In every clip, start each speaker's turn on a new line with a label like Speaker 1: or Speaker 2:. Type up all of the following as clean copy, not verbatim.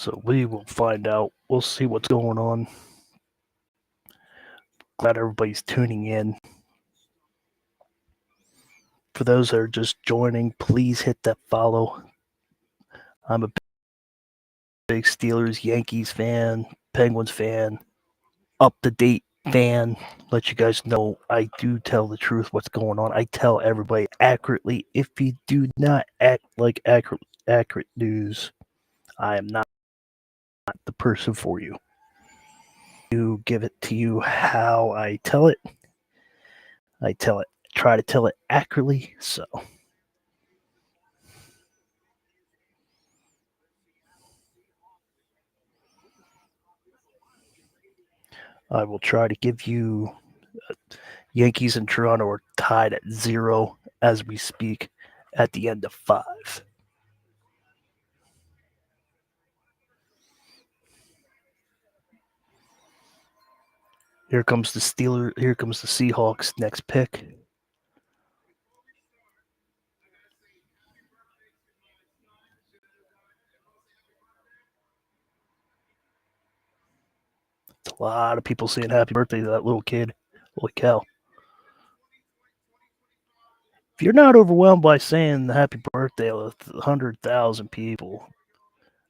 Speaker 1: So we will find out. We'll see what's going on. Glad everybody's tuning in. For those that are just joining, please hit that follow. I'm a big Steelers, Yankees fan, Penguins fan, up-to-date fan. Let you guys know I do tell the truth what's going on. I tell everybody accurately. If you do not act like accurate news, I am not the person for you. To give it to you how I tell it. I try to tell it accurately, so I will try to give you Yankees and Toronto are tied at 0 as we speak at the end of 5. Here comes the Seahawks next pick. It's a lot of people saying happy birthday to that little kid. Holy cow. If you're not overwhelmed by saying happy birthday with 100,000 people,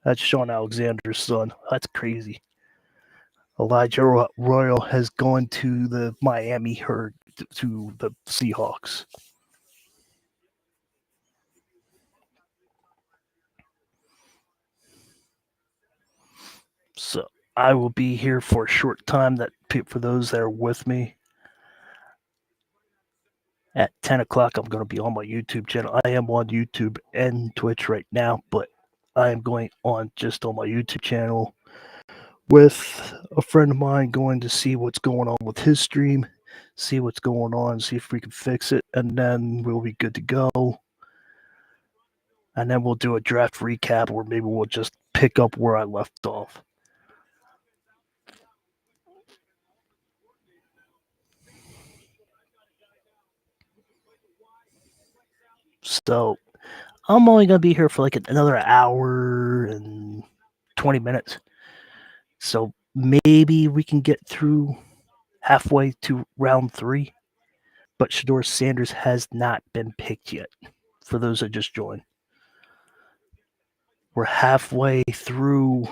Speaker 1: that's Sean Alexander's son. That's crazy. Elijah Royal has gone to the Miami herd to the Seahawks. So I will be here for a short time. That for those that are with me, at 10 o'clock, I'm going to be on my YouTube channel. I am on YouTube and Twitch right now, but I am going on just on my YouTube channel with a friend of mine, going to see what's going on with his stream, see what's going on, see if we can fix it, and then we'll be good to go. And then we'll do a draft recap, or maybe we'll just pick up where I left off. So I'm only going to be here for like another hour and 20 minutes. So maybe we can get through halfway to round 3. But Shedeur Sanders has not been picked yet, for those that just joined. We're halfway through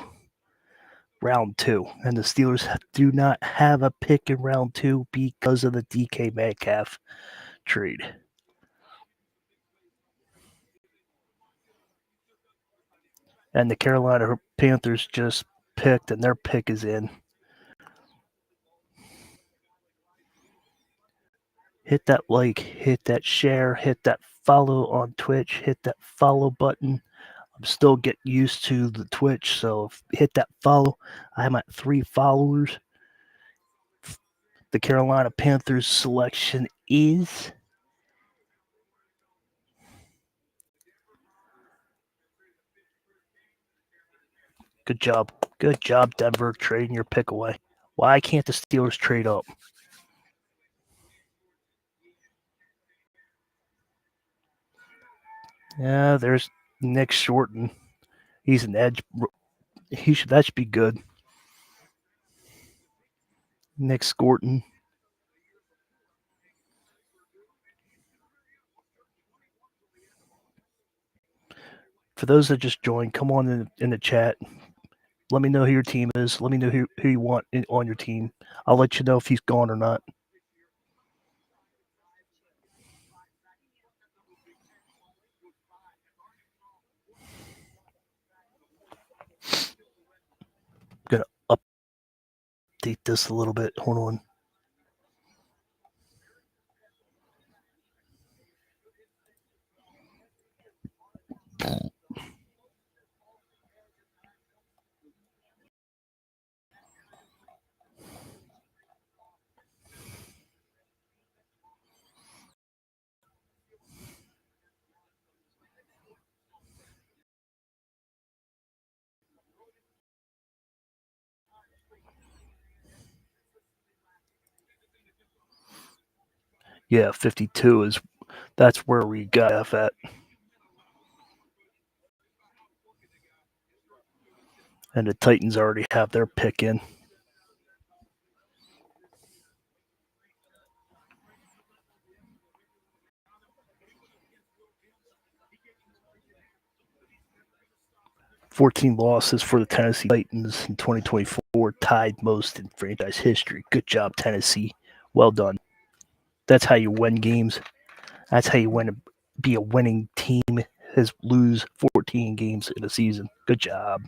Speaker 1: round 2, and the Steelers do not have a pick in round 2 because of the DK Metcalf trade. And the Carolina Panthers just picked, and their pick is in. Hit that like, hit that share, hit that follow on Twitch, hit that follow button. I'm still getting used to the Twitch, so hit that follow. I'm at 3 followers. The Carolina Panthers selection is good job. Good job, Denver, trading your pick away. Why can't the Steelers trade up? Yeah, there's Nick Shorten. He's an edge. That should be good. Nick Scorton. For those that just joined, come on in the chat. Let me know who your team is. Let me know who you want on your team. I'll let you know if he's gone or not. I'm going to update this a little bit. Hold on. Yeah, 52 is that's where we got F at. And the Titans already have their pick in. "14 losses for the Tennessee Titans in 2024, tied most in franchise history. Good job, Tennessee. Well done. That's how you win games. That's how you be a winning team, is lose 14 games in a season. Good job."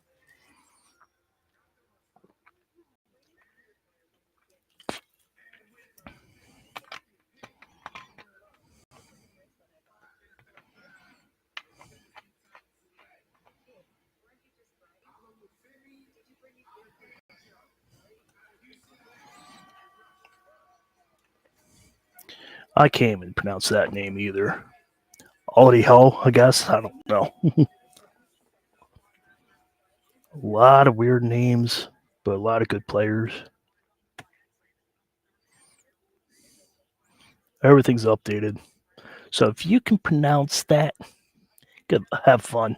Speaker 1: I can't even pronounce that name either. Aldi Ho, I guess. I don't know. A lot of weird names, but a lot of good players. Everything's updated. So if you can pronounce that, good, have fun.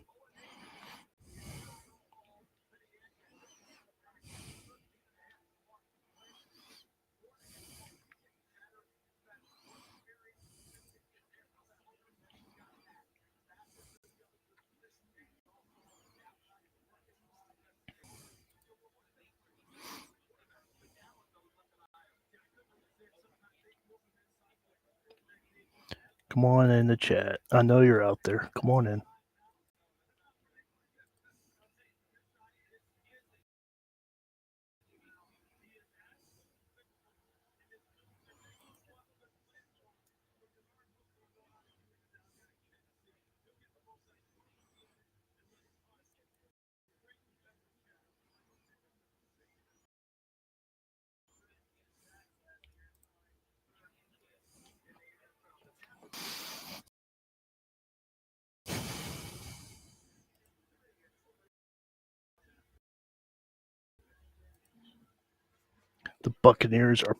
Speaker 1: Come on in the chat. I know you're out there. Come on in. The Buccaneers are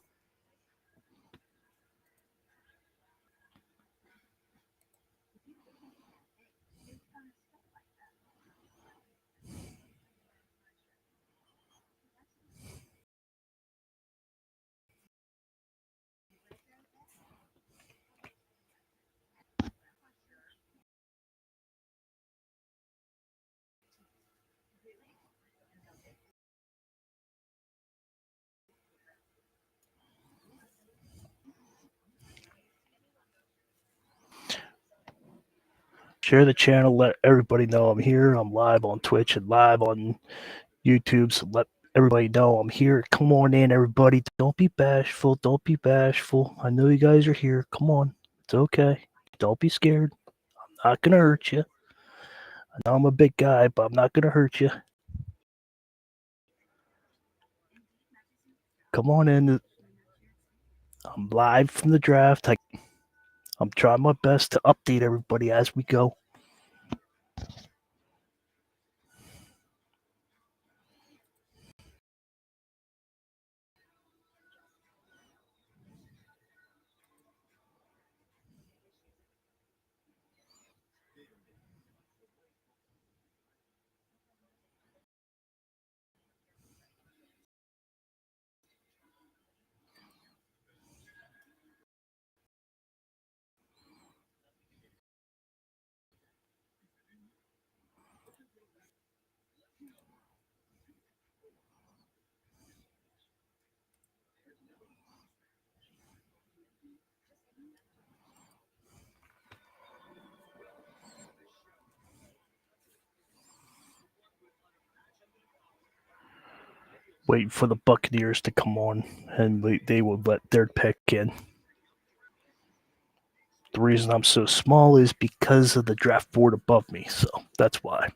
Speaker 1: share the channel, let everybody know I'm here. I'm live on Twitch and live on YouTube, so let everybody know I'm here. Come on in, everybody. Don't be bashful. Don't be bashful. I know you guys are here. Come on. It's okay. Don't be scared. I'm not gonna hurt you. I know I'm a big guy, but I'm not gonna hurt you. Come on in. I'm live from the draft. I'm trying my best to update everybody as we go. Waiting for the Buccaneers to come on, and they will let their pick in. The reason I'm so small is because of the draft board above me, so that's why.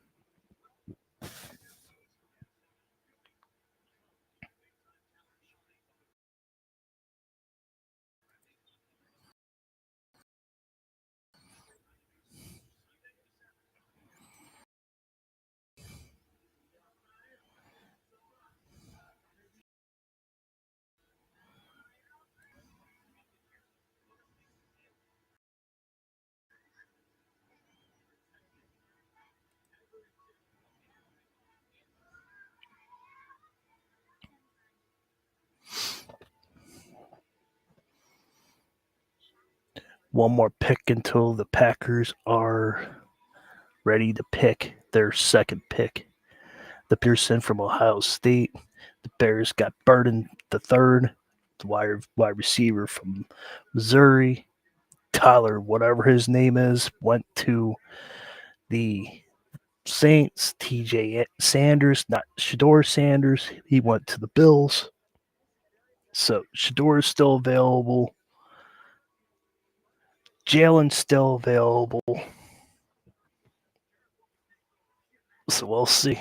Speaker 1: one more pick until the Packers are ready to pick their second pick. The Pearson from Ohio State. The Bears got Burden the third, the wide receiver from Missouri. Tyler, whatever his name is, went to the Saints. TJ Sanders, not Shedeur Sanders, he went to the Bills. So Shedeur is still available. Jalen's still available. So we'll see.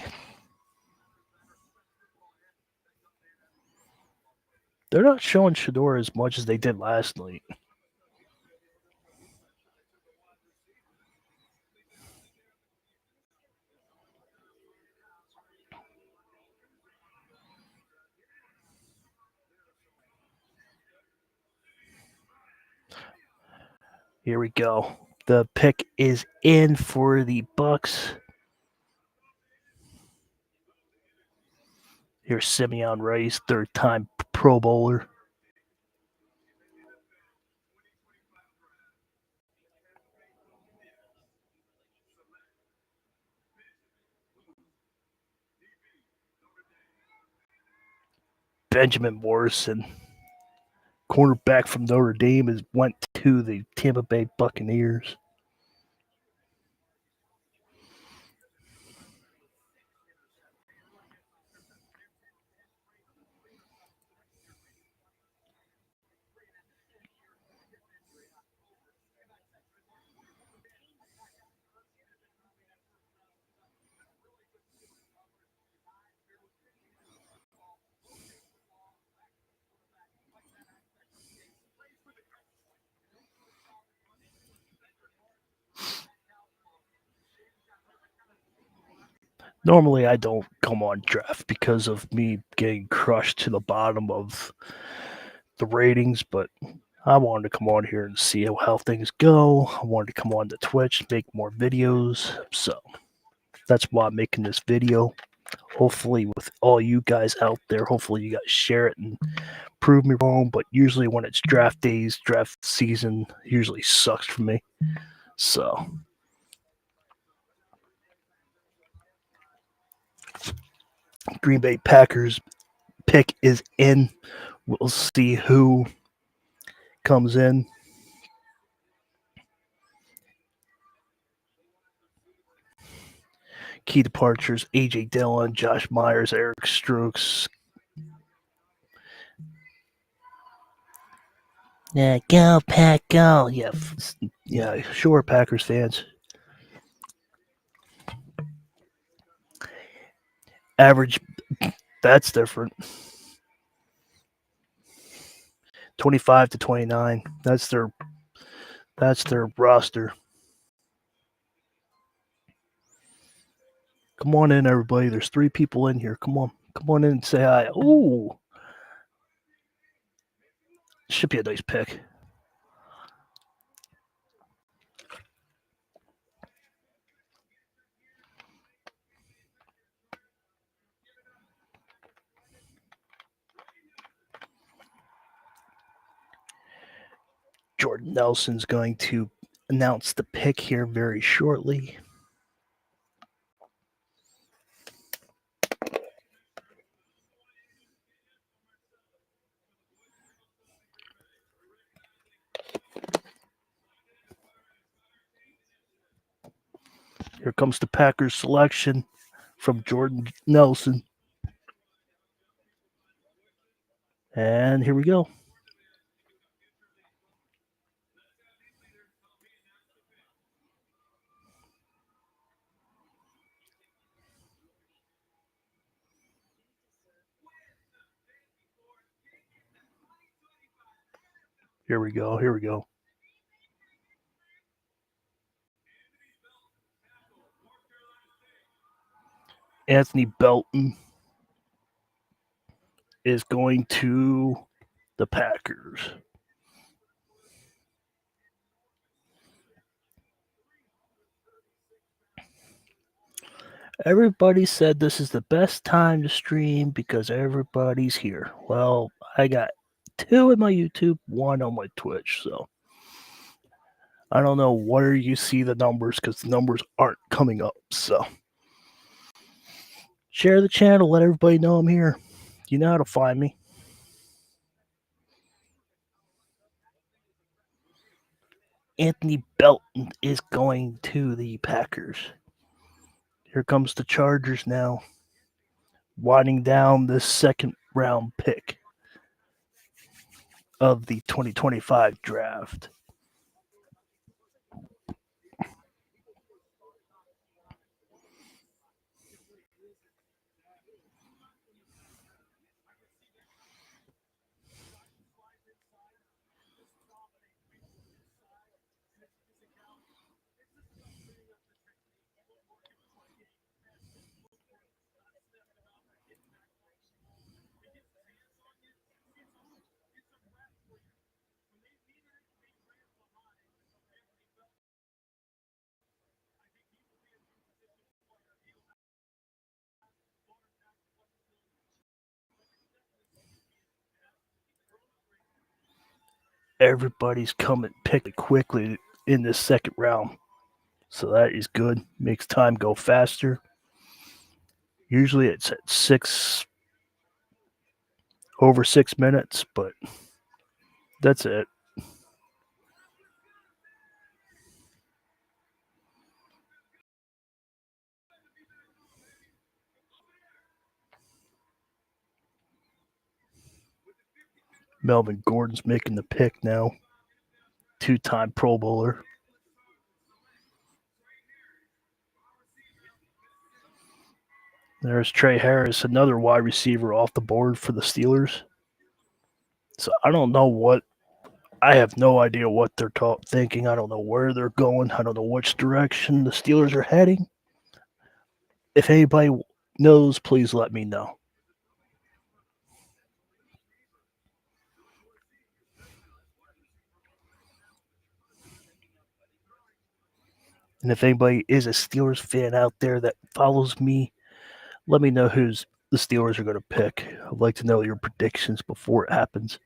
Speaker 1: They're not showing Shedeur as much as they did last night. Here we go. The pick is in for the Bucks. Here's Simeon Rice, third-time Pro Bowler. Benjamin Morrison, cornerback from Notre Dame, went to the Tampa Bay Buccaneers. Normally, I don't come on draft because of me getting crushed to the bottom of the ratings, but I wanted to come on here and see how things go. I wanted to come on to Twitch, make more videos. So that's why I'm making this video. Hopefully, with all you guys out there, hopefully you guys share it and prove me wrong. But usually, when it's draft days, draft season usually sucks for me. So Green Bay Packers pick is in. We'll see who comes in. Key departures: A.J. Dillon, Josh Myers, Eric Stokes. Yeah, go Pack, go! Yeah, sure, Packers fans. Average, that's different. 25 to 29. That's their roster. Come on in, everybody. There's 3 people in here. Come on in and say hi. Ooh, should be a nice pick. Jordan Nelson's going to announce the pick here very shortly. Here comes the Packers selection from Jordan Nelson. And here we go. Here we go. Anthony Belton is going to the Packers. Everybody said this is the best time to stream because everybody's here. Well, I got 2 in my YouTube, 1 on my Twitch, so I don't know where you see the numbers because the numbers aren't coming up. So share the channel, let everybody know I'm here. You know how to find me. Anthony Belton is going to the Packers. Here comes the Chargers now, winding down this second round pick of the 2025 draft. Everybody's coming pick quickly in this second round. So that is good. Makes time go faster. Usually it's at over 6 minutes, but that's it. Melvin Gordon's making the pick now. 2-time Pro Bowler. There's Trey Harris, another wide receiver off the board for the Steelers. So I don't know what. I have no idea what they're thinking. I don't know where they're going. I don't know which direction the Steelers are heading. If anybody knows, please let me know. And if anybody is a Steelers fan out there that follows me, let me know who's the Steelers are going to pick. I'd like to know your predictions before it happens.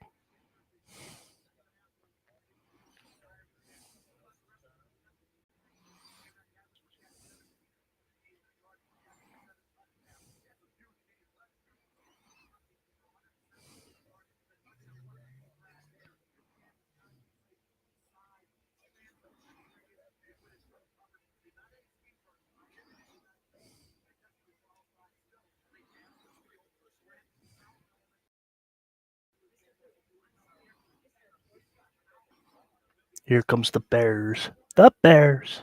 Speaker 1: Here comes the Bears. The Bears.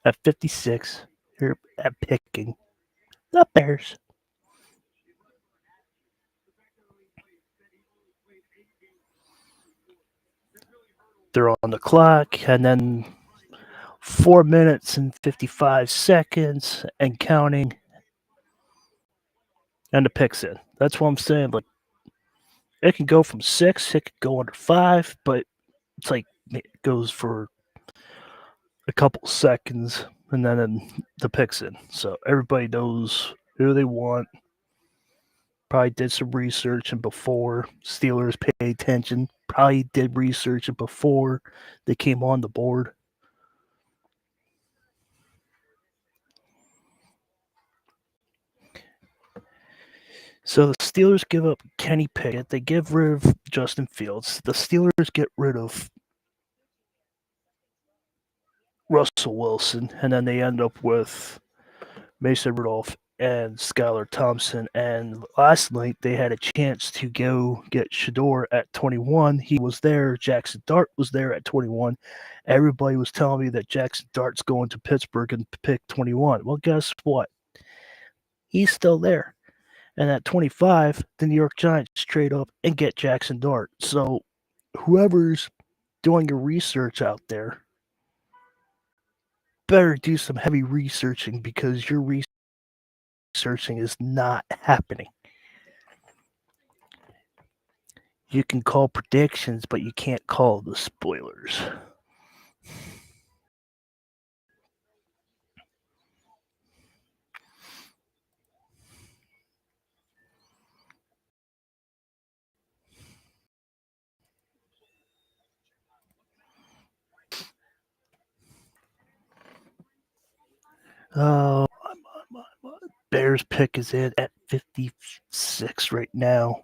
Speaker 1: At 56, here at picking. The Bears. They're on the clock, and then 4 minutes and 55 seconds and counting. And the pick's in. That's what I'm saying. Like, it can go from 6, it could go under 5, but it's like it goes for a couple seconds, and then the pick's in. So everybody knows who they want. Probably did some research and before Steelers paid attention. Probably did research and before they came on the board. So the Steelers give up Kenny Pickett. They give rid of Justin Fields. The Steelers get rid of Russell Wilson, and then they end up with Mason Rudolph and Skylar Thompson. And last night they had a chance to go get Shedeur at 21. He was there. Jackson Dart was there at 21. Everybody was telling me that Jackson Dart's going to Pittsburgh and pick 21. Well, guess what? He's still there. And at 25, the New York Giants trade up and get Jackson Dart. So whoever's doing your research out there better do some heavy researching because your researching is not happening. You can call predictions, but you can't call the spoilers. Oh, Bears pick is in at 56 right now,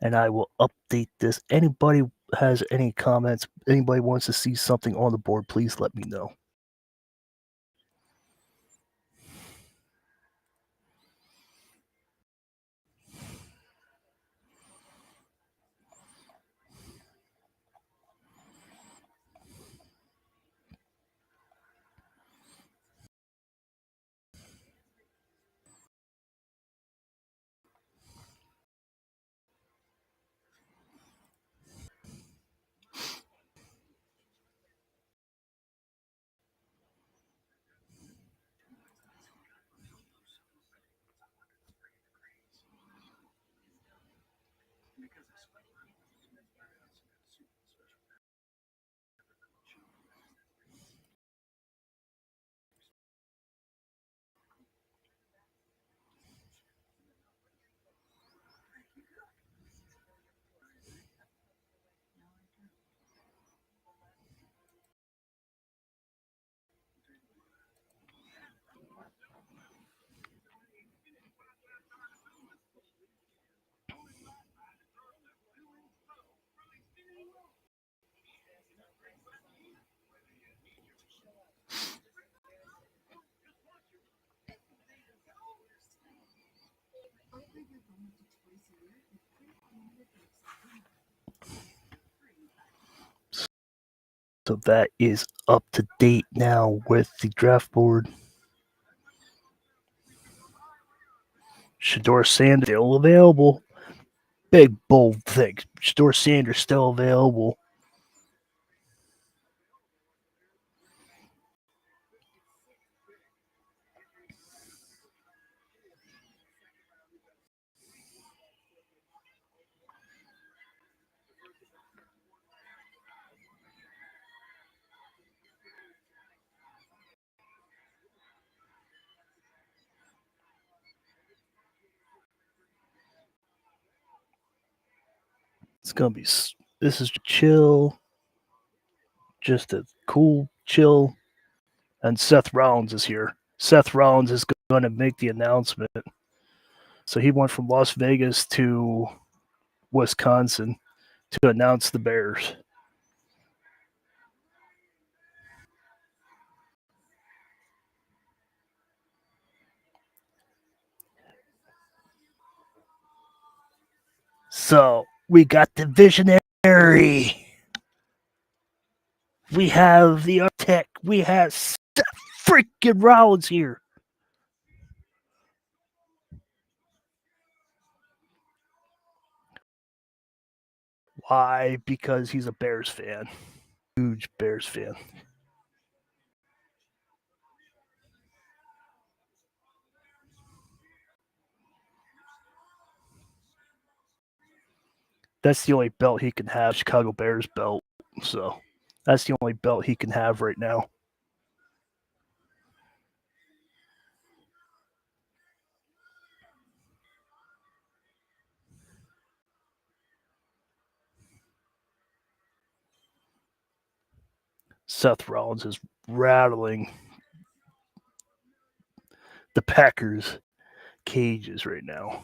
Speaker 1: and I will update this. Anybody has any comments, anybody wants to see something on the board, please let me know. So that is up to date now with the draft board. Shedeur Sanders still available. Big bold thing. Shedeur Sanders still available. It's gonna be. This is chill, just a cool chill. And Seth Rollins is here. Seth Rollins is going to make the announcement. So he went from Las Vegas to Wisconsin to announce the Bears. So we got the visionary. We have the architect. We have Seth freaking Rollins here. Why? Because he's a Bears fan. Huge Bears fan. That's the only belt he can have, Chicago Bears belt. So that's the only belt he can have right now. Seth Rollins is rattling the Packers cages right now.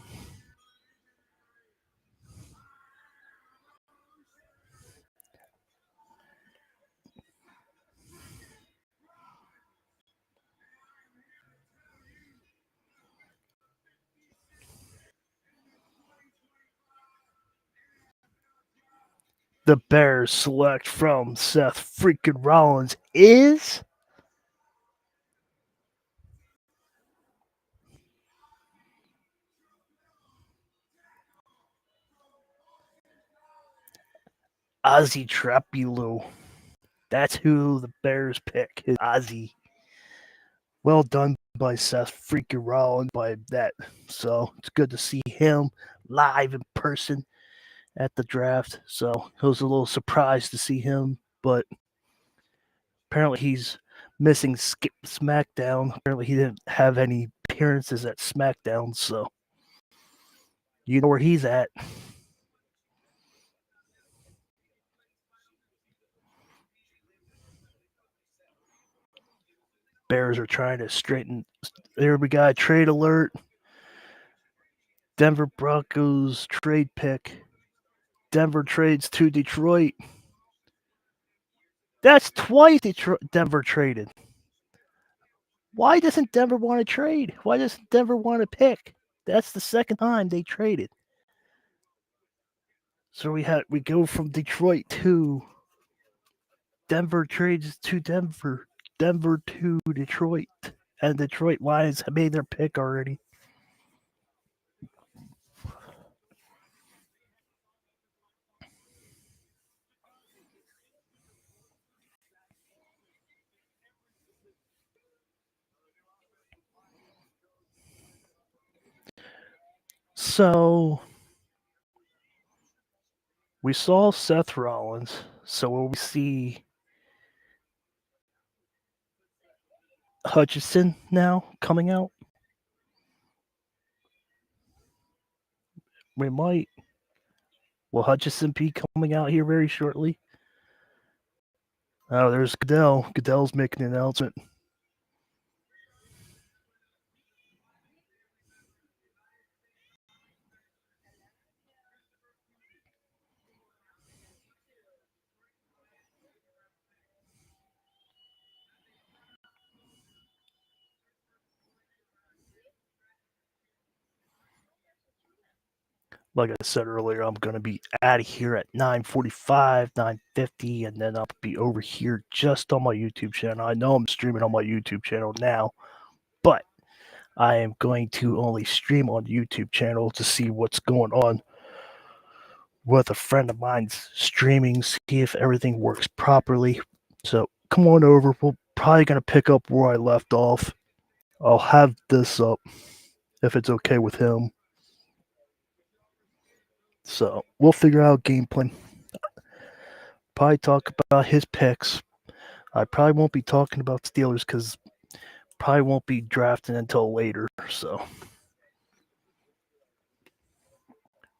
Speaker 1: The Bears select from Seth freaking Rollins is Ozzy Trapilo. That's who the Bears pick. Is Ozzy. Well done by Seth freaking Rollins by that. So it's good to see him live in person at the draft. So I was a little surprised to see him, but apparently he's missing SmackDown. Apparently he didn't have any appearances at SmackDown, so you know where he's at. Bears are trying to straighten. There we got a trade alert. Denver Broncos trade pick. Denver trades to Detroit. That's twice Denver traded. Why doesn't Denver want to trade? Why doesn't Denver want to pick? That's the second time they traded. So we go from Detroit to Denver trades to Denver. Denver to Detroit. And Detroit Lions have made their pick already. So we saw Seth Rollins. So will we see Hutchinson now coming out? We might. Will Hutchinson be coming out here very shortly? Oh, there's Goodell. Goodell's making an announcement. Like I said earlier, I'm going to be out of here at 9:45, 9:50, and then I'll be over here just on my YouTube channel. I know I'm streaming on my YouTube channel now, but I am going to only stream on the YouTube channel to see what's going on with a friend of mine's streaming, see if everything works properly. So come on over. We're probably going to pick up where I left off. I'll have this up if it's okay with him. So we'll figure out game plan. Probably talk about his picks. I probably won't be talking about Steelers because probably won't be drafting until later. So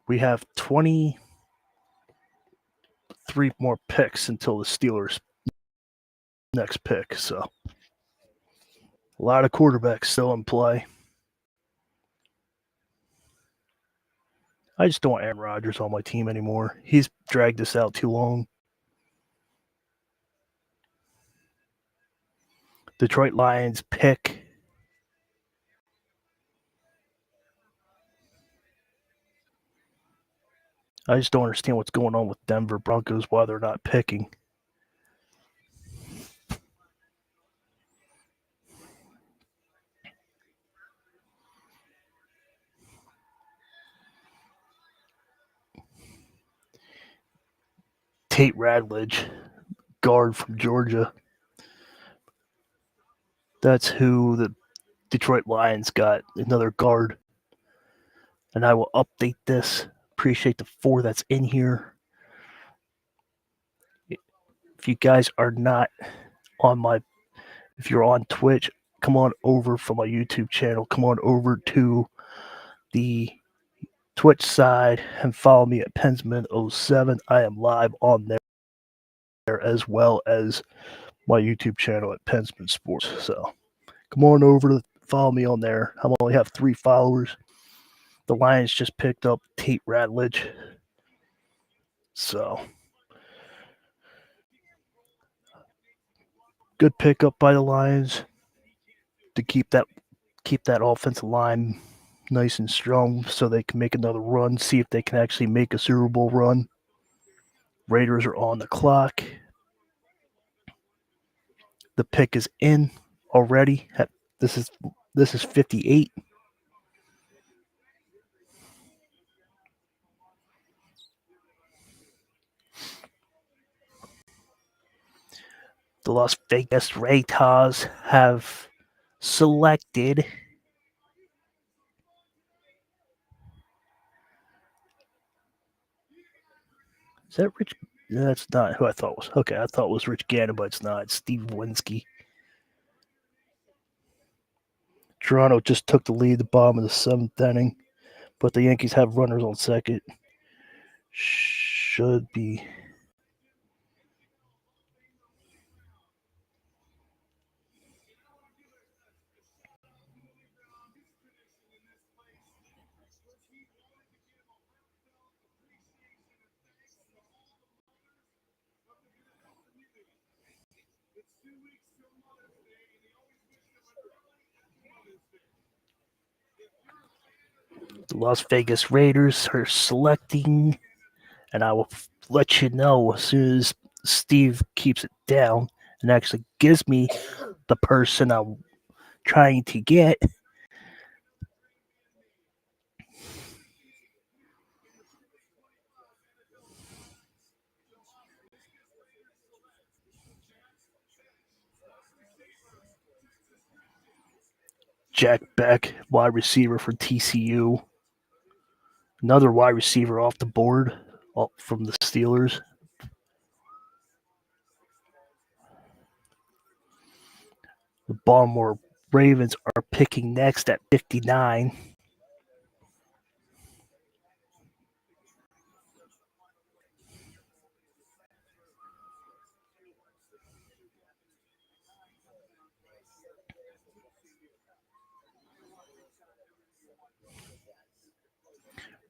Speaker 1: we have 23 more picks until the Steelers' next pick. So a lot of quarterbacks still in play. I just don't want Aaron Rodgers on my team anymore. He's dragged this out too long. Detroit Lions pick. I just don't understand what's going on with Denver Broncos, why they're not picking. Tate Radledge, guard from Georgia. That's who the Detroit Lions got, another guard. And I will update this. Appreciate the 4 that's in here. If you guys are not if you're on Twitch, come on over from my YouTube channel. Come on over to the Twitch side and follow me at Pensman07. I am live on there as well as my YouTube channel at Pensman Sports. So come on over to follow me on there. I only have 3 followers. The Lions just picked up Tate Radledge. So good pickup by the Lions to keep that offensive line nice and strong so they can make another run, see if they can actually make a Super Bowl run. Raiders are on the clock. The pick is in already. This is 58. The Las Vegas Raiders have selected Is that Rich? That's not who I thought was. Okay, I thought it was Rich Gannon, but it's not. It's Steve Winsky. Toronto just took the lead at the bottom of the 7th inning, but the Yankees have runners on second. Should be. The Las Vegas Raiders are selecting, and I will let you know as soon as Steve keeps it down and actually gives me the person I'm trying to get. Jack Beck, wide receiver for TCU. Another wide receiver off the board from the Steelers. The Baltimore Ravens are picking next at 59.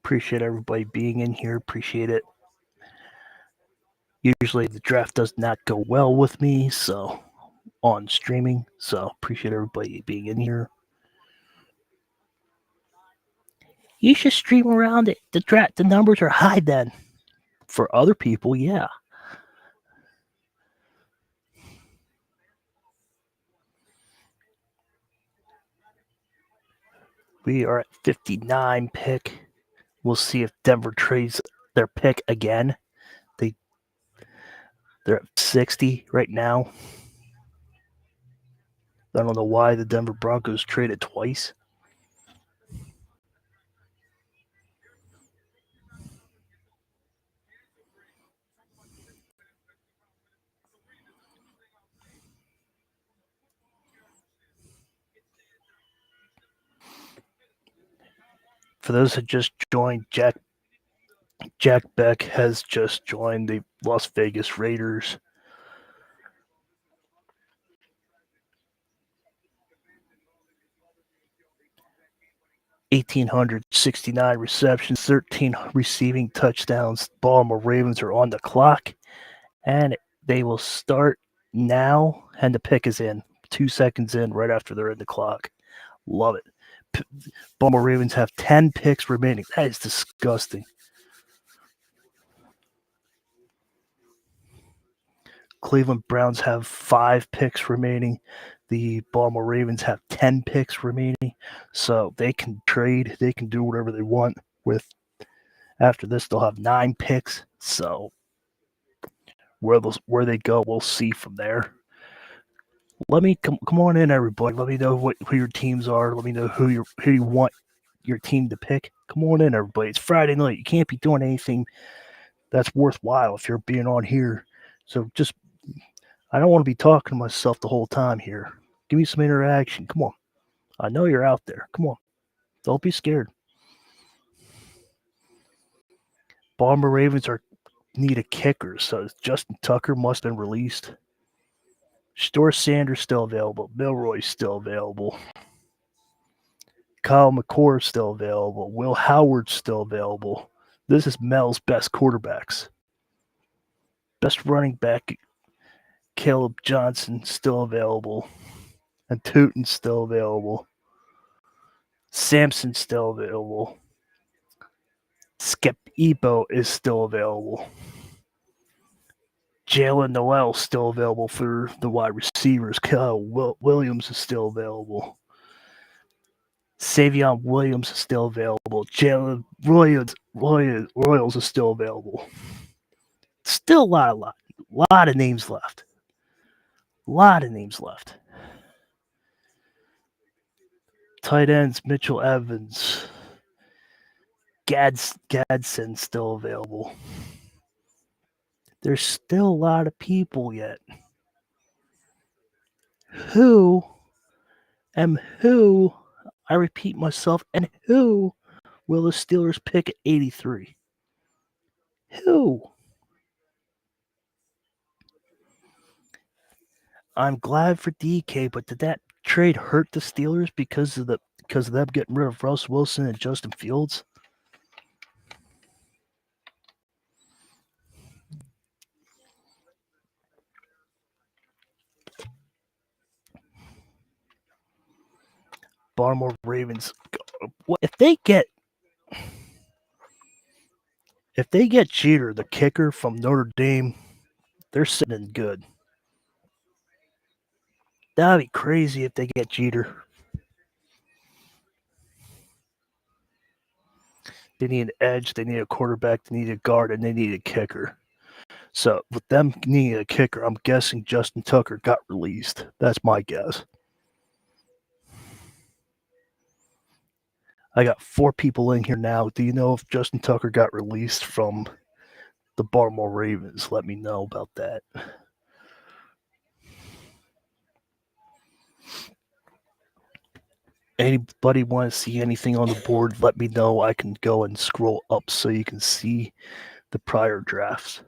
Speaker 1: Appreciate everybody being in here. Appreciate it. Usually the draft does not go well with me, so on streaming. So appreciate everybody being in here. You should stream around it. The numbers are high then. For other people, yeah. We are at 59 pick. We'll see if Denver trades their pick again. They're at 60 right now. I don't know why the Denver Broncos traded twice. For those that just joined, Jack Beck has just joined the Las Vegas Raiders. (1,869 receptions, 13 receiving touchdowns. Baltimore Ravens are on the clock, and they will start now, and the pick is in. 2 seconds in, right after they're in the clock. Love it. Baltimore Ravens have 10 picks remaining. That is disgusting. Cleveland Browns have 5 picks remaining. The Baltimore Ravens have 10 picks remaining. So they can trade. They can do whatever they want with. After this, they'll have 9 picks. So where they go, we'll see from there. Let me come on in, everybody. Let me know who your teams are. Let me know who you want your team to pick. Come on in, everybody. It's Friday night. You can't be doing anything that's worthwhile if you're being on here. So just, I don't want to be talking to myself the whole time here. Give me some interaction. Come on. I know you're out there. Come on. Don't be scared. Baltimore Ravens need a kicker, so Justin Tucker must have been released. Shedeur Sanders still available. Milroy's still available. Kyle McCord still available. Will Howard's still available. This is Mel's best quarterbacks. Best running back, Caleb Johnson, still available. And Tootin's still available. Sampson's still available. Skip Ebo is still available. Jalen Noel still available for the wide receivers. Kyle Williams is still available. Savion Williams is still available. Jalen Royals is still available. Still a lot of names left. Tight ends, Mitchell Evans. Gadsden still available. There's still a lot of people yet. Who, I repeat myself, and who will the Steelers pick at 83? Who? I'm glad for DK, but did that trade hurt the Steelers because of them getting rid of Russ Wilson and Justin Fields? Baltimore Ravens if they get Jeter, the kicker from Notre Dame, they're sitting good. That'd be crazy if they get Jeter. They need an edge, they need a quarterback, they need a guard, and they need a kicker. So with them needing a kicker, I'm guessing Justin Tucker got released. That's my guess. I got 4 people in here now. Do you know if Justin Tucker got released from the Baltimore Ravens? Let me know about that. Anybody want to see anything on the board? Let me know. I can go and scroll up so you can see the prior drafts.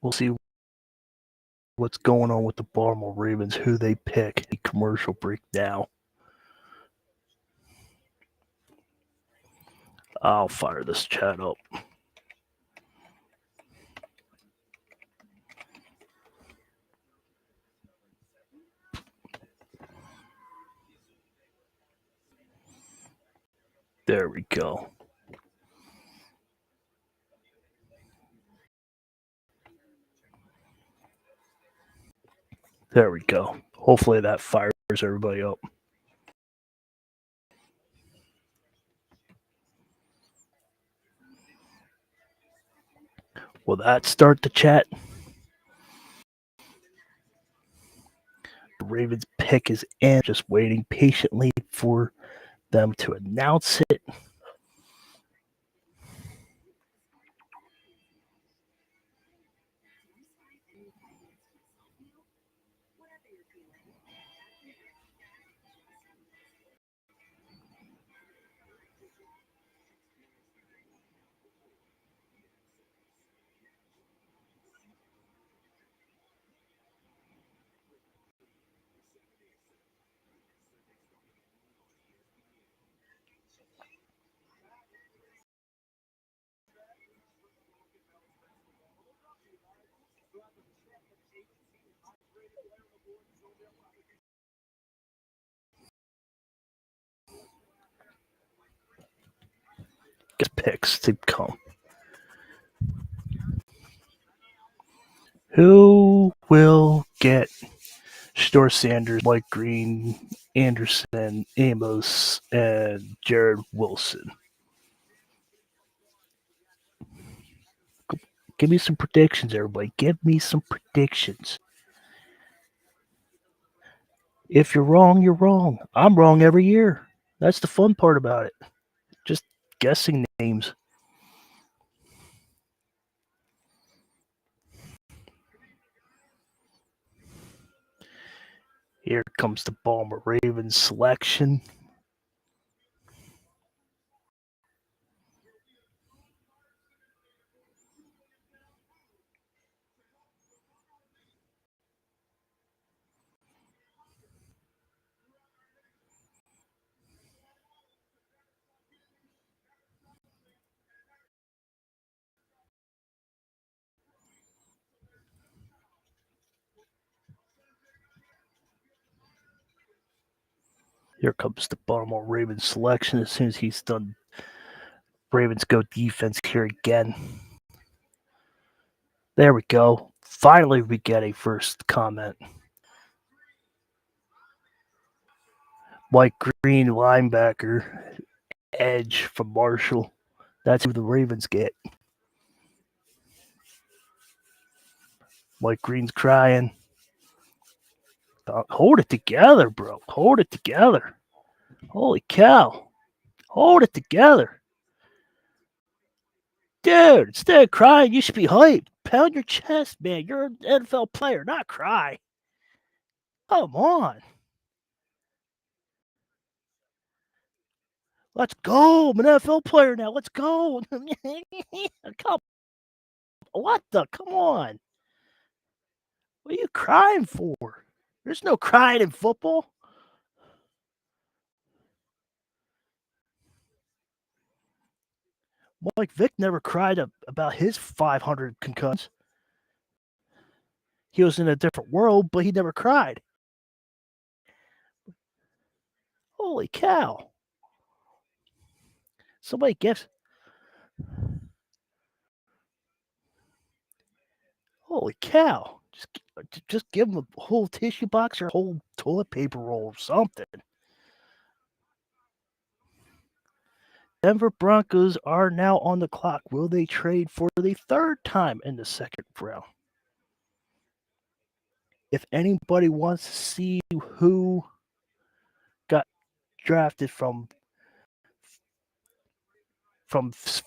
Speaker 1: We'll see what's going on with the Baltimore Ravens, who they pick. A commercial break now. I'll fire this chat up. There we go. There we go. Hopefully that fires everybody up. Will that start the chat? The Ravens pick is in. Just waiting patiently for them to announce it. Picks to come. Who will get Shedeur Sanders, Mike Green, Anderson, Amos, and Jared Wilson? Give me some predictions, everybody. Give me some predictions. If you're wrong, you're wrong. I'm wrong every year. That's the fun part about it. Just guessing names. Here comes the Baltimore Ravens selection. Here comes the Baltimore Ravens selection. As soon as he's done, Ravens go defense here again. There we go. Finally, we get a first comment. Mike Green, linebacker, edge from Marshall. That's who the Ravens get. Mike Green's crying. Hold it together, bro. Hold it together. Holy cow. Hold it together. Dude, instead of crying, you should be hyped. Pound your chest, man. You're an NFL player, not cry. Come on. Let's go. I'm an NFL player now. Let's go. Come. What the? Come on. What are you crying for? There's no crying in football. Mike Vick never cried about his 500 concussions. He was in a different world, but he never cried. Holy cow. Somebody gives. Holy cow. Just give him a whole tissue box or a whole toilet paper roll or something. Denver Broncos are now on the clock. Will they trade for the third time in the second round? If anybody wants to see who got drafted from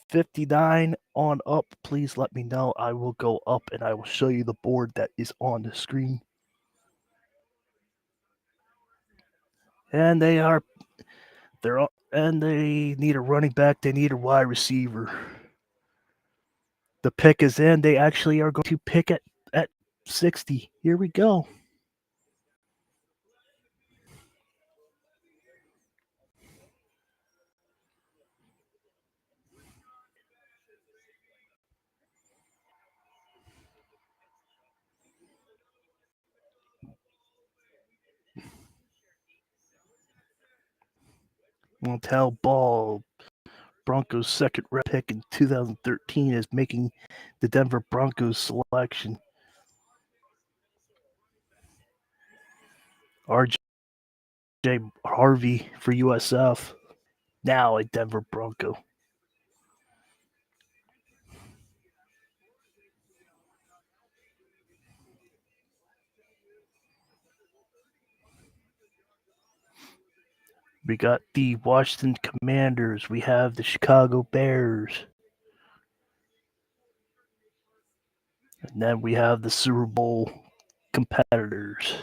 Speaker 1: 59 on up, please let me know. I will go up and I will show you the board that is on the screen. And they need a running back. They need a wide receiver. The pick is in. They actually are going to pick at 60. Here we go. Montel Ball, Broncos' second round pick in 2013, is making the Denver Broncos selection. R.J. Harvey for USF, now a Denver Bronco. We got the Washington Commanders. We have the Chicago Bears. And then we have the Super Bowl competitors.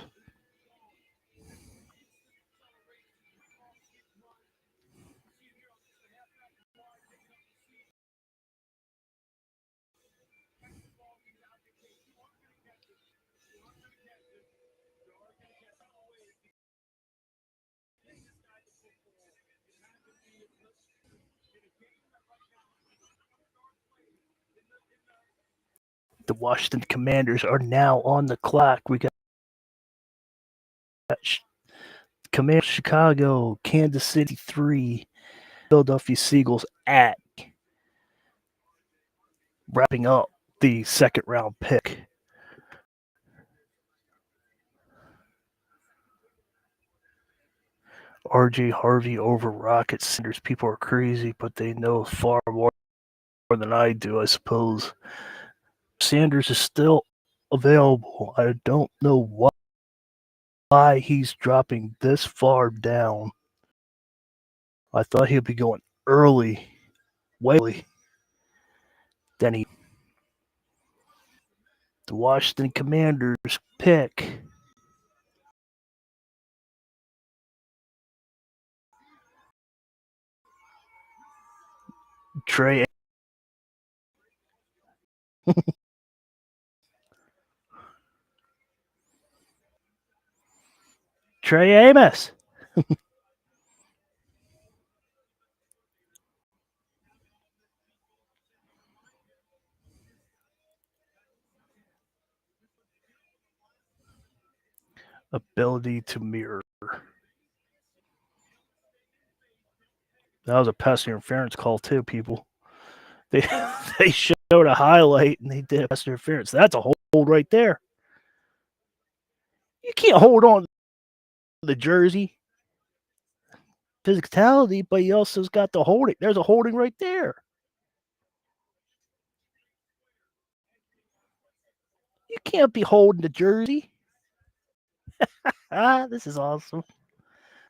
Speaker 1: The Washington Commanders are now on the clock. We got Commanders Chicago, Kansas City 3, Philadelphia Seagulls at, wrapping up the second round pick. R.J. Harvey over Rocket Sanders. People are crazy, but they know far more than I do, I suppose. Sanders is still available. I don't know why he's dropping this far down. I thought he'd be going early, way early. Then the Washington Commanders pick Trey Amos. Ability to mirror. That was a pass interference call too, people. They showed a highlight and they did a pass interference. That's a hold right there. You can't hold on to the jersey. Physicality, but he also's got the holding. There's a holding right there. You can't be holding the jersey. This is awesome.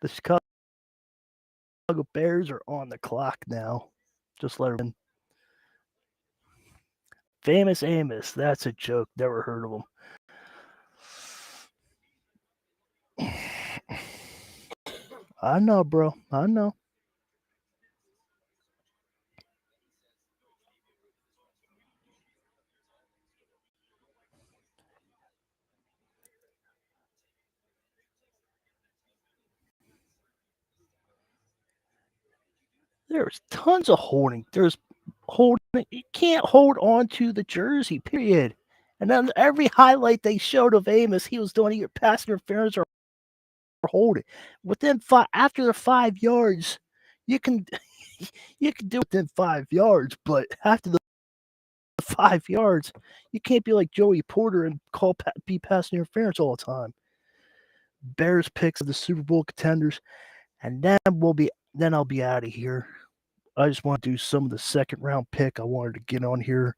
Speaker 1: The Chicago Bears are on the clock now. Just let them in. Famous Amos. That's a joke. Never heard of him. I know, bro. I know. There's tons of holding. There's holding. You can't hold on to the jersey, period. And then every highlight they showed of Amos, he was doing either pass interference or holding. After the 5 yards, you can you can do it within 5 yards, but after the 5 yards, you can't be like Joey Porter and be pass interference all the time. Bears picks of the Super Bowl contenders, and then I'll be out of here. I just want to do some of the second round pick. I wanted to get on here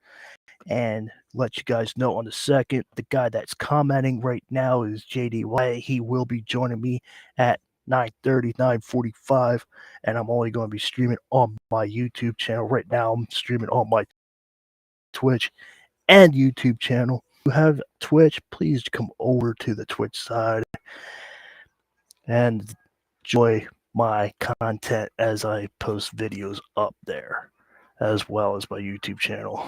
Speaker 1: and let you guys know on the second. The guy that's commenting right now is JD White. He will be joining me at 9:30, 9:45, and I'm only going to be streaming on my YouTube channel. Right now, I'm streaming on my Twitch and YouTube channel. If you have Twitch, please come over to the Twitch side and enjoy my content as I post videos up there, as well as my YouTube channel.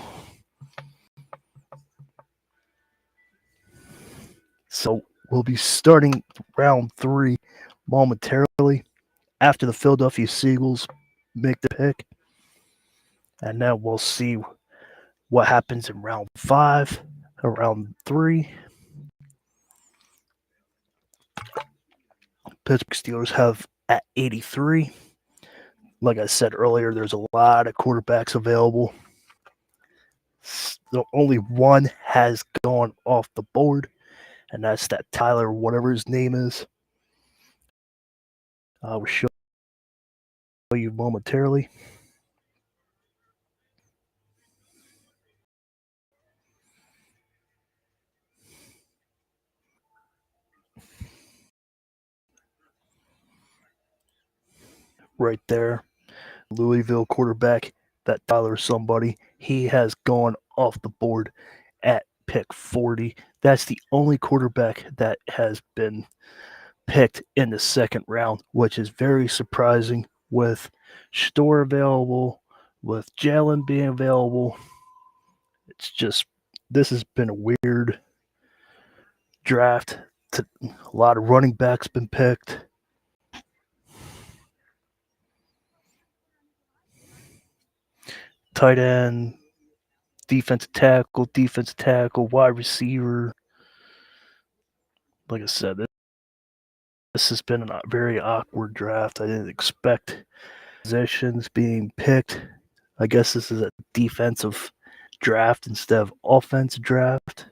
Speaker 1: So we'll be starting round 3 momentarily after the Philadelphia Eagles make the pick. And then we'll see what happens in round 5 or round 3. Pittsburgh Steelers have at 83. Like I said earlier, there's a lot of quarterbacks available. Only one has gone off the board, and that's that Tyler, whatever his name is. I will show you momentarily. Right there, Louisville quarterback, that Tyler somebody, he has gone off the board at pick 40. That's the only quarterback that has been picked in the second round, which is very surprising with Store available, with Jalen being available. It's just, this has been a weird draft. A lot of running backs been picked. Tight end, defensive tackle, wide receiver. Like I said, this has been a very awkward draft. I didn't expect positions being picked. I guess this is a defensive draft instead of offensive draft.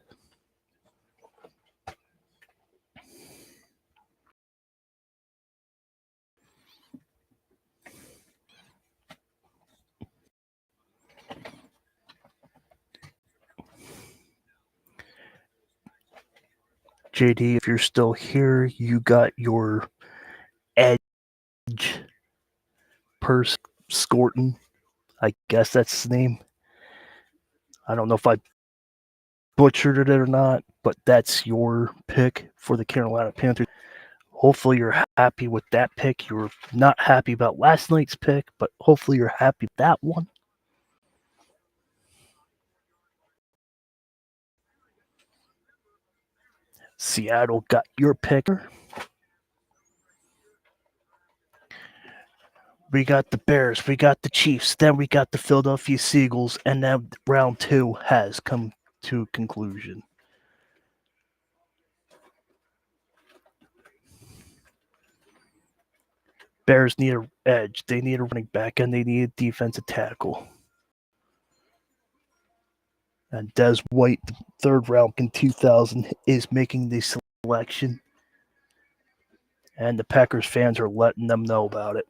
Speaker 1: JD, if you're still here, you got your edge purse Scorton. I guess that's his name. I don't know if I butchered it or not, but that's your pick for the Carolina Panthers. Hopefully you're happy with that pick. You were not happy about last night's pick, but hopefully you're happy with that one. Seattle got your pick. We got the Bears, we got the Chiefs, then we got the Philadelphia Eagles, and now round 2 has come to conclusion. Bears need an edge, they need a running back, and they need a defensive tackle. And Des White, the third round in 2000, is making the selection. And the Packers fans are letting them know about it.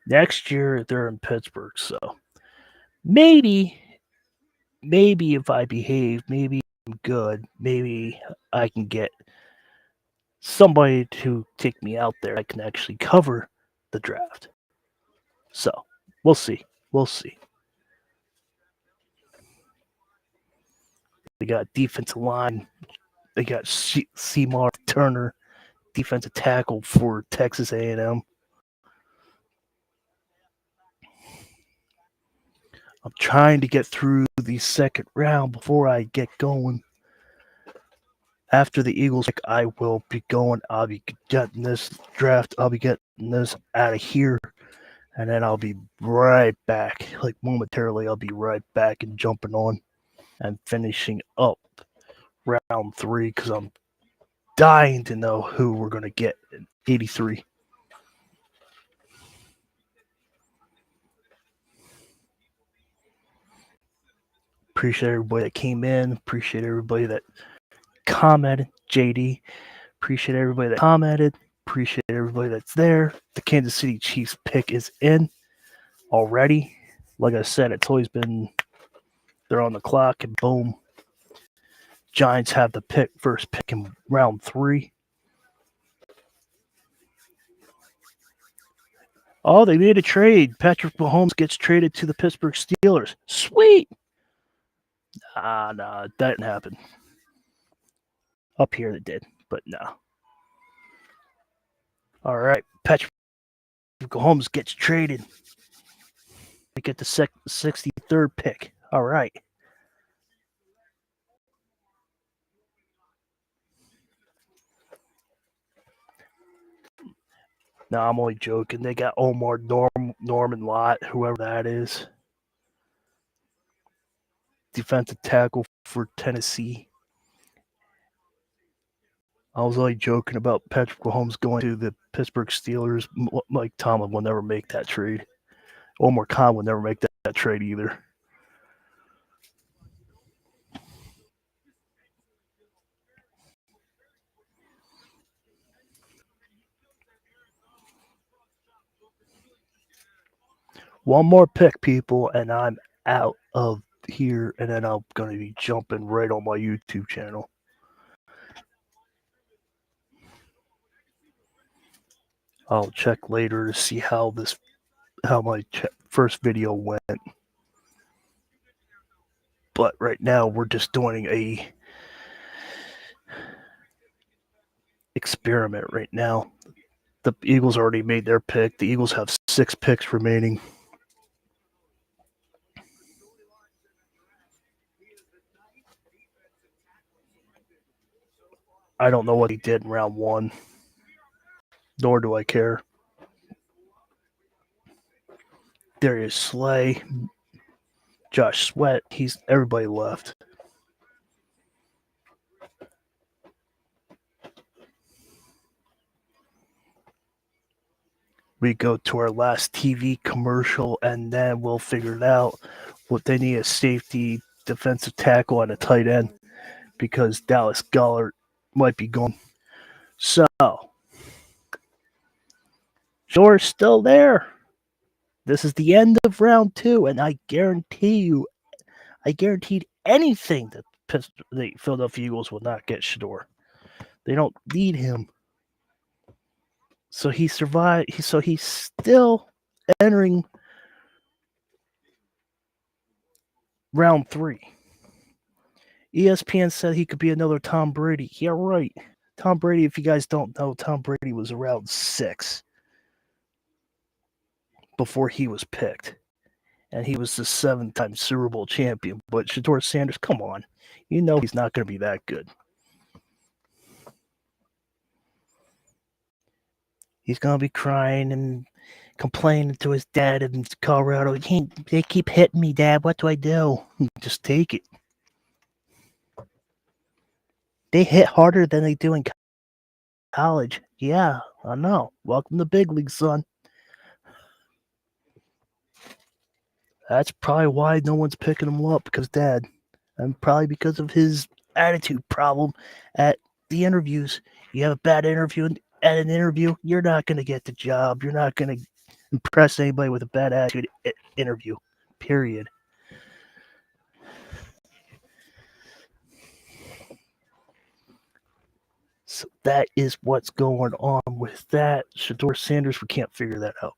Speaker 1: Next year, they're in Pittsburgh, so maybe if I behave, maybe good, maybe I can get somebody to take me out there. I can actually cover the draft. So we'll see. We'll see. They got defensive line. They got Seymour Turner, defensive tackle for Texas A&M. I'm trying to get through the second round before I get going. After the Eagles pick, I will be going. I'll be getting this draft. I'll be getting this out of here. And then I'll be right back. Like momentarily, I'll be right back and jumping on and finishing up round 3 because I'm dying to know who we're going to get in 83. Appreciate everybody that came in. Appreciate everybody that commented. JD. Appreciate everybody that commented. Appreciate everybody that's there. The Kansas City Chiefs pick is in already. Like I said, it's always been they're on the clock and boom. Giants have the first pick in round 3. Oh, they made a trade. Patrick Mahomes gets traded to the Pittsburgh Steelers. Sweet. Nah, that didn't happen. Up here it did, but no. All right, Patrick Mahomes gets traded. We get the 63rd pick. All right. No, I'm only joking. They got Omar Norman Lott, whoever that is. Defensive tackle for Tennessee. I was only joking about Patrick Mahomes going to the Pittsburgh Steelers. Mike Tomlin will never make that trade. Omar Khan will never make that trade either. One more pick, people, and I'm out of here, and then I'm going to be jumping right on my YouTube channel. I'll check later to see how my first video went. But right now we're just doing a experiment right now. The Eagles already made their pick. The Eagles have 6 picks remaining. I don't know what he did in round 1, nor do I care. Darius Slay, Josh Sweat, everybody left. We go to our last TV commercial, and then we'll figure it out. What they need: a safety, defensive tackle, and a tight end, because Dallas Goedert might be gone. So, Shore's still there. This is the end of round 2, and I guaranteed anything that the Philadelphia Eagles will not get Shedeur. They don't need him. So he survived. So he's still entering round 3. ESPN said he could be another Tom Brady. Yeah, right. Tom Brady, if you guys don't know, Tom Brady was around 6 before he was picked. And he was the 7-time Super Bowl champion. But Shedeur Sanders, come on. You know he's not going to be that good. He's going to be crying and complaining to his dad in Colorado. They keep hitting me, Dad. What do I do? Just take it. They hit harder than they do in college. Yeah, I know. Welcome to big league, son. That's probably why no one's picking him up, because Dad. And probably because of his attitude problem at the interviews. You have a bad interview at an interview, you're not going to get the job. You're not going to impress anybody with a bad attitude interview, period. that is what's going on with that. Shedeur Sanders, we can't figure that out.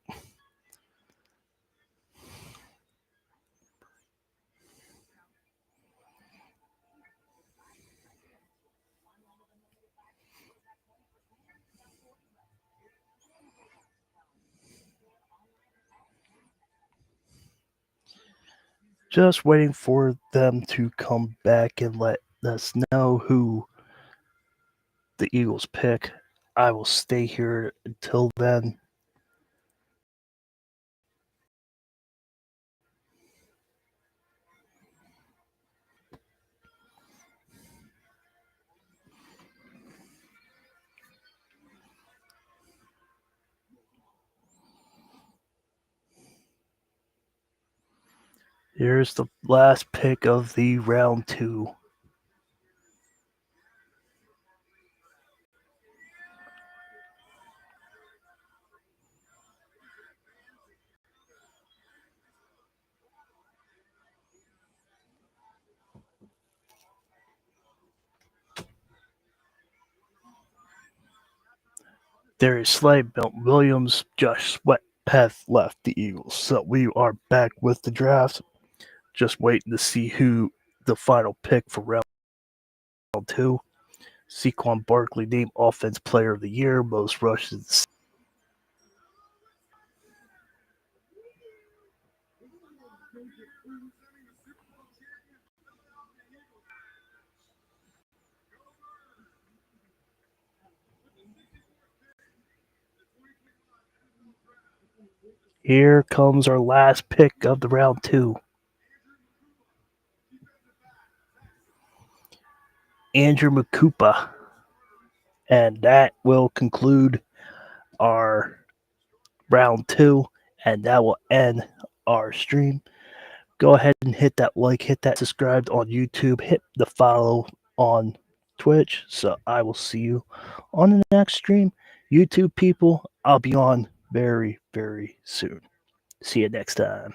Speaker 1: Just waiting for them to come back and let us know who the Eagles pick. I will stay here until then. Here's the last pick of the round 2. Darius Slay, Milton Williams, Josh Sweat have left the Eagles. So we are back with the draft. Just waiting to see who the final pick for round 2. Saquon Barkley named Offense Player of the Year, most rushes. Here comes our last pick of the round 2. Andrew Makupa. And that will conclude our round 2, and that will end our stream. Go ahead and hit that like, hit that subscribe on YouTube, hit the follow on Twitch. So I will see you on the next stream. YouTube people, I'll be on very, very soon. See you next time.